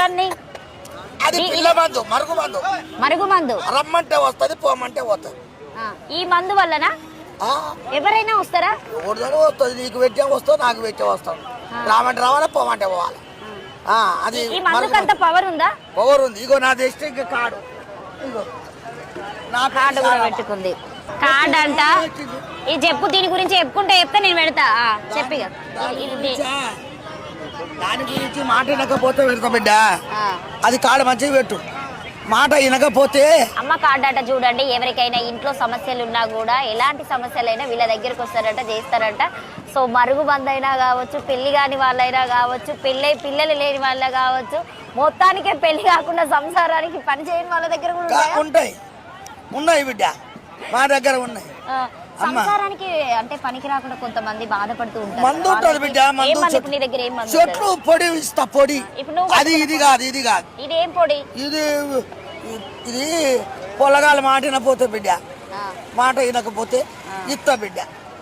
దాన్ని? అది పిల్ల మందు, మరుగు మందు. మరుగు మందు రమ్మంటే వస్తుంది, పోమంటే పోతుంది. ఈ మందు వల్లనా ఎవరైనా వస్తారా? ఎవరిదో వస్తుంది. నీకు పెట్టే వస్తావు, నాకు పెట్టే వస్తావు. రామంటే రావాలా, పోమంటే పోవాలి. అది ఈ మందుకు అంత పవర్ ఉందా? పవర్ ఉంది. ఇగో నా దృష్టి ఇంకా కాడు, ఇగో నా కార్డు కూడా పెట్టుకుంది. కార్డు అంట. ఇది చెప్పు, దీని గురించి చెప్తే నేను పెడతా. చెప్పిగా దాని గురించి మాట వినకపోతే పెడతా బిడ్డ. అది కాడు మంచిగా పెట్టు, మాట వినకపోతే. అమ్మ కార్డు అంట. చూడండి, ఎవరికైనా ఇంట్లో సమస్యలు ఉన్నా కూడా ఎలాంటి సమస్యలైనా వీళ్ళ దగ్గరకు వస్తారంట, చేస్తారంట. సో మరుగు బంద్ అయినా కావచ్చు, పెళ్లి కాని వాళ్ళైనా కావచ్చు, పిల్లలు లేని వాళ్ళ కావచ్చు, మొత్తానికే పెళ్లి కాకుండా సంసారానికి పని చేయని వాళ్ళ దగ్గర కూడా ఉన్నాయి బిడ్డ, మా దగ్గర ఉన్నాయి. సంసారానికి అంటే పనికి రాకుండా కొంతమంది బాధపడుతూ ఉంటారు. మందు ఉంటుంది బిడ్డ, నీ దగ్గర ఏం మందు? చెట్లు పొడి ఇస్తా, పొడి. అది ఇది కాదు, ఇది కాదు. ఇది ఏం పొడి? ఇది పొలగాలు మాట వినపోతే బిడ్డ, మాట వినకపోతే ఇస్తా బిడ్డ.